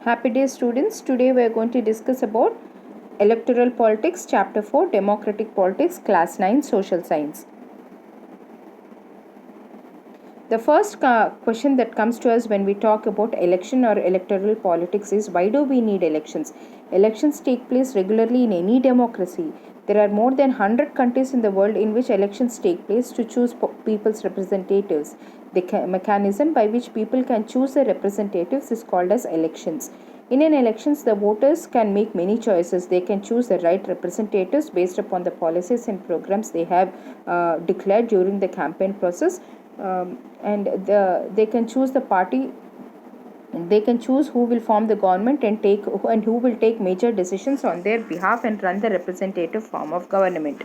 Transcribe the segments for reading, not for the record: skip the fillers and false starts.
Happy day students. Today we are going to discuss about electoral politics, chapter 4, democratic politics, class 9, social science. The first question that comes to us when we talk about election or electoral politics is, why do we need elections? Elections take place regularly in any democracy. There are more than 100 countries in the world in which elections take place to choose people's representatives. The mechanism by which people can choose their representatives is called as elections. In an elections, the voters can make many choices. They can choose the right representatives based upon the policies and programs they have declared during the campaign process. They can choose the party. They can choose who will form the government and who will take major decisions on their behalf and run the representative form of government.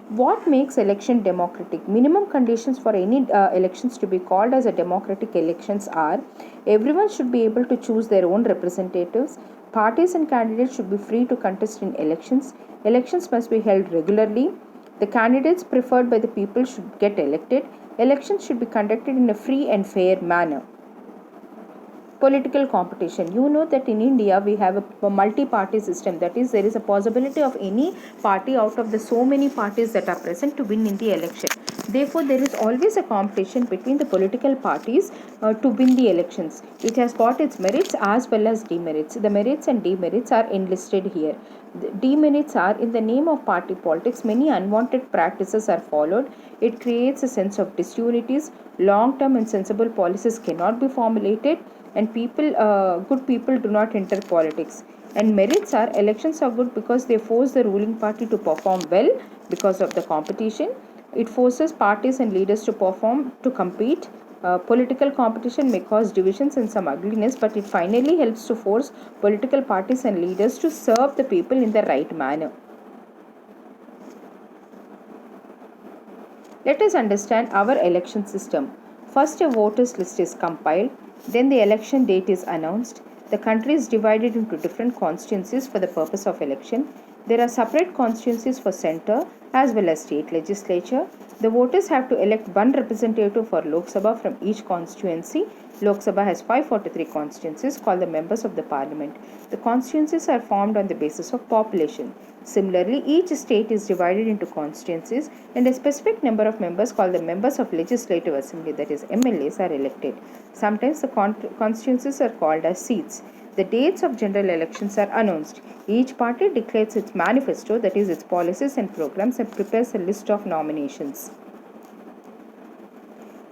What makes election democratic? Minimum conditions for any elections to be called as a democratic elections are: everyone should be able to choose their own representatives. Parties and candidates should be free to contest in elections. Elections must be held regularly. The candidates preferred by the people should get elected. Elections should be conducted in a free and fair manner. Political competition. You know that in India we have a multi-party system. That is, there is a possibility of any party out of the so many parties that are present to win in the election. Therefore, there is always a competition between the political parties to win the elections. It has got its merits as well as demerits. The merits and demerits are enlisted here. The demerits are, in the name of party politics, many unwanted practices are followed. It creates a sense of disunities. Long-term and sensible policies cannot be formulated, and good people do not enter politics. And merits are, elections are good because they force the ruling party to perform well because of the competition. It forces parties and leaders to perform, to compete. Political competition may cause divisions and some ugliness, but it finally helps to force political parties and leaders to serve the people in the right manner. Let us understand our election system. First, a voters list is compiled, then the election date is announced. The country is divided into different constituencies for the purpose of election. There are separate constituencies for centre as well as state legislature. The voters have to elect one representative for Lok Sabha from each constituency. Lok Sabha has 543 constituencies called the members of the parliament. The constituencies are formed on the basis of population. Similarly, each state is divided into constituencies, and a specific number of members called the members of legislative assembly, that is MLAs, are elected. Sometimes the constituencies are called as seats. The dates of general elections are announced. Each party declares its manifesto, that is its policies and programs, and prepares a list of nominations.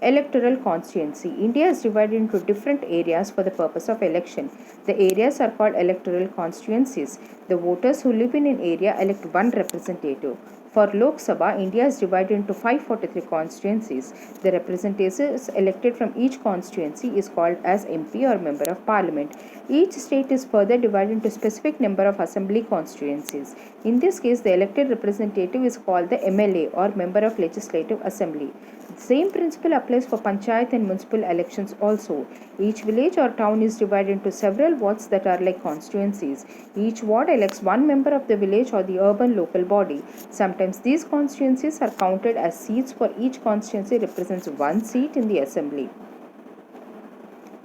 Electoral constituency. India is divided into different areas for the purpose of election. The areas are called electoral constituencies. The voters who live in an area elect one representative. For Lok Sabha, India is divided into 543 constituencies. The representatives elected from each constituency is called as MP or Member of Parliament. Each state is further divided into specific number of assembly constituencies. In this case, the elected representative is called the MLA or Member of Legislative Assembly. The same principle applies for panchayat and municipal elections also. Each village or town is divided into several wards that are like constituencies. Each ward elects one member of the village or the urban local body. Sometimes these constituencies are counted as seats, for each constituency represents one seat in the assembly.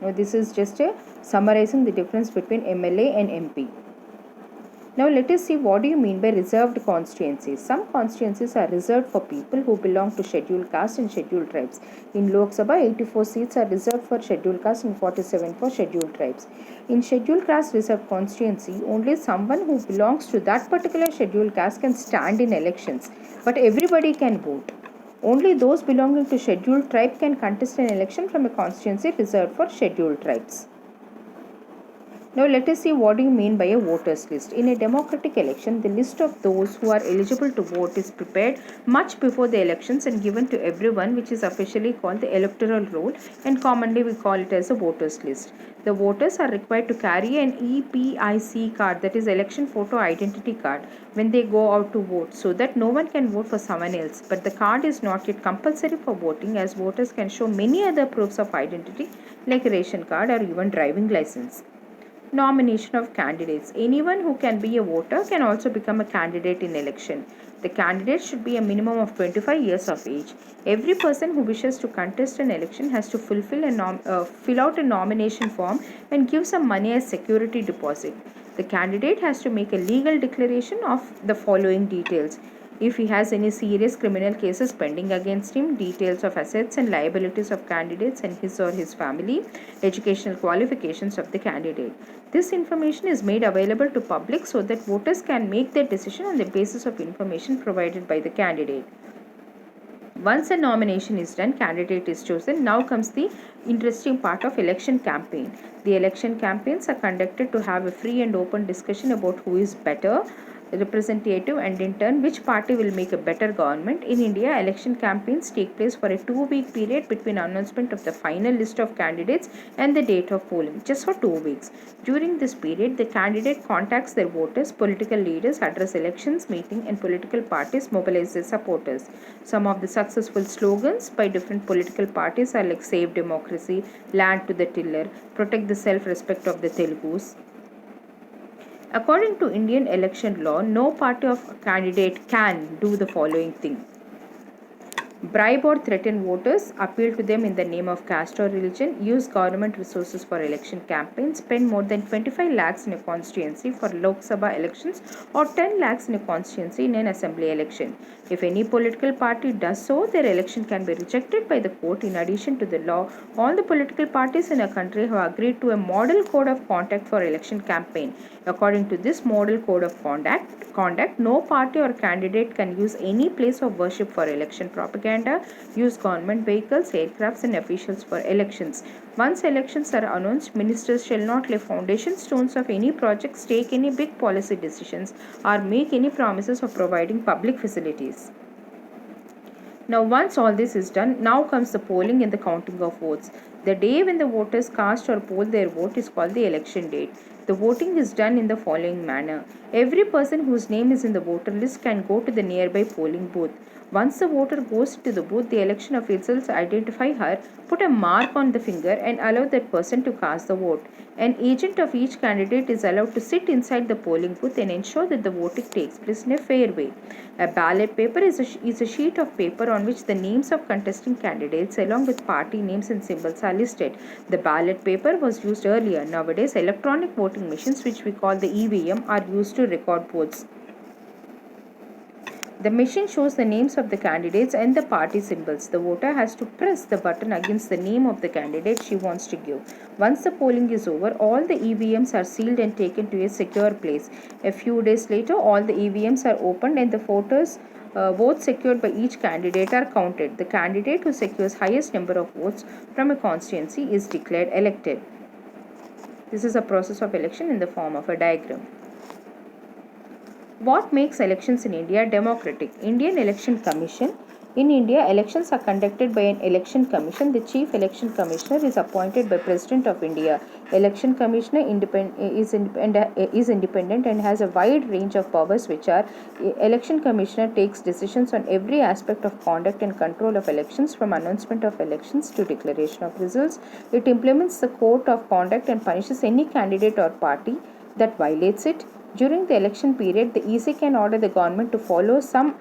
Now this is just summarizing the difference between MLA and MP. Now let us see, what do you mean by reserved constituencies. Some constituencies are reserved for people who belong to scheduled caste and scheduled tribes. In Lok Sabha, 84 seats are reserved for scheduled caste and 47 for scheduled tribes. In scheduled caste reserved constituency, only someone who belongs to that particular scheduled caste can stand in elections, but everybody can vote. Only those belonging to scheduled tribe can contest an election from a constituency reserved for scheduled tribes. Now let us see, what do you mean by a voters list. In a democratic election, the list of those who are eligible to vote is prepared much before the elections and given to everyone, which is officially called the electoral roll, and commonly we call it as a voters list. The voters are required to carry an EPIC card, that is election photo identity card, when they go out to vote, so that no one can vote for someone else. But the card is not yet compulsory for voting, as voters can show many other proofs of identity like a ration card or even driving license. Nomination of candidates. Anyone who can be a voter can also become a candidate in election. The candidate should be a minimum of 25 years of age. Every person who wishes to contest an election has to fill out a nomination form and give some money as security deposit. The candidate has to make a legal declaration of the following details: if he has any serious criminal cases pending against him, details of assets and liabilities of candidates and his or his family, educational qualifications of the candidate. This information is made available to public so that voters can make their decision on the basis of information provided by the candidate. Once a nomination is done, candidate is chosen. Now comes the interesting part of election campaign. The election campaigns are conducted to have a free and open discussion about who is better representative and in turn which party will make a better government. In India, election campaigns take place for a 2-week period between announcement of the final list of candidates and the date of polling, just for 2 weeks. During this period, the candidate contacts their voters, political leaders address elections meeting, and political parties mobilize their supporters. Some of the successful slogans by different political parties are like Save Democracy, Land to the Tiller, Protect the Self-Respect of the Telugus. According to Indian election law, no party or candidate can do the following thing: bribe or threaten voters, appeal to them in the name of caste or religion, use government resources for election campaigns, spend more than 25 lakhs in a constituency for Lok Sabha elections or 10 lakhs in a constituency in an assembly election. If any political party does so, their election can be rejected by the court. In addition to the law, all the political parties in a country have agreed to a model code of conduct for election campaign. According to this model code of conduct, no party or candidate can use any place of worship for election propaganda, use government vehicles, aircrafts, and officials for elections. Once elections are announced, ministers shall not lay foundation stones of any projects, take any big policy decisions, or make any promises of providing public facilities. Now, once all this is done, now comes the polling and the counting of votes. The day when the voters cast or poll their vote is called the election date. The voting is done in the following manner. Every person whose name is in the voter list can go to the nearby polling booth. Once the voter goes to the booth, the election officials identify her, put a mark on the finger, and allow that person to cast the vote. An agent of each candidate is allowed to sit inside the polling booth and ensure that the voting takes place in a fair way. A ballot paper is a sheet of paper on which the names of contesting candidates along with party names and symbols are listed. The ballot paper was used earlier. Nowadays, electronic voting machines, which we call the EVM, are used to record votes. The machine shows the names of the candidates and the party symbols. The voter has to press the button against the name of the candidate she wants to give. Once the polling is over, all the EVMs are sealed and taken to a secure place. A few days later, all the EVMs are opened and the votes secured by each candidate are counted. The candidate who secures highest number of votes from a constituency is declared elected. This is a process of election in the form of a diagram. What makes elections in India democratic? Indian Election Commission. In India, elections are conducted by an election commission. The chief election commissioner is appointed by President of India. Election commissioner is independent and has a wide range of powers, which are: election commissioner takes decisions on every aspect of conduct and control of elections, from announcement of elections to declaration of results. It implements the code of conduct and punishes any candidate or party that violates it. During the election period, the EC can order the government to follow some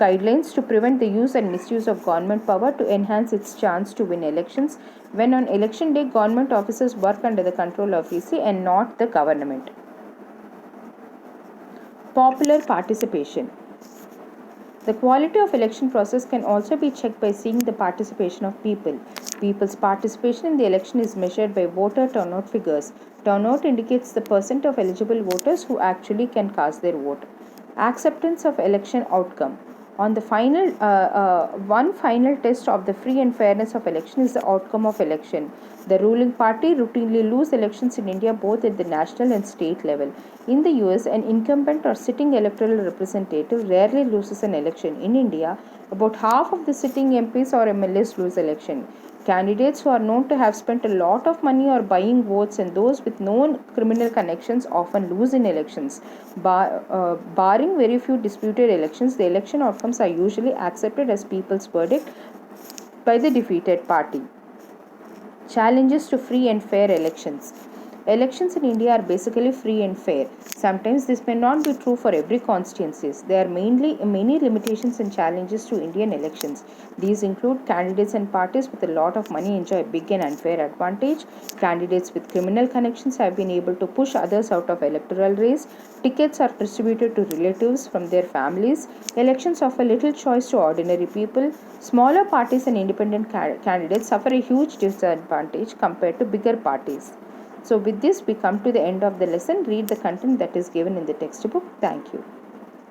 guidelines to prevent the use and misuse of government power to enhance its chance to win elections. When on election day, government officers work under the control of EC and not the government. Popular participation. The quality of election process can also be checked by seeing the participation of people. People's participation in the election is measured by voter turnout figures. Turnout indicates the percent of eligible voters who actually can cast their vote. Acceptance of election outcome. On the one final test of the free and fairness of election is the outcome of election. The ruling party routinely lose elections in India both at the national and state level. In the US, an incumbent or sitting electoral representative rarely loses an election. In India, about half of the sitting MPs or MLAs lose election. Candidates who are known to have spent a lot of money or buying votes and those with known criminal connections often lose in elections. Barring very few disputed elections, the election outcomes are usually accepted as people's verdict by the defeated party. Challenges to free and fair elections. Elections in India are basically free and fair. Sometimes this may not be true for every constituencies. There are mainly many limitations and challenges to Indian elections. These include candidates and parties with a lot of money enjoy a big and unfair advantage. Candidates with criminal connections have been able to push others out of electoral race. Tickets are distributed to relatives from their families. Elections offer little choice to ordinary people. Smaller parties and independent candidates suffer a huge disadvantage compared to bigger parties. So with this we come to the end of the lesson. Read the content that is given in the textbook. Thank you.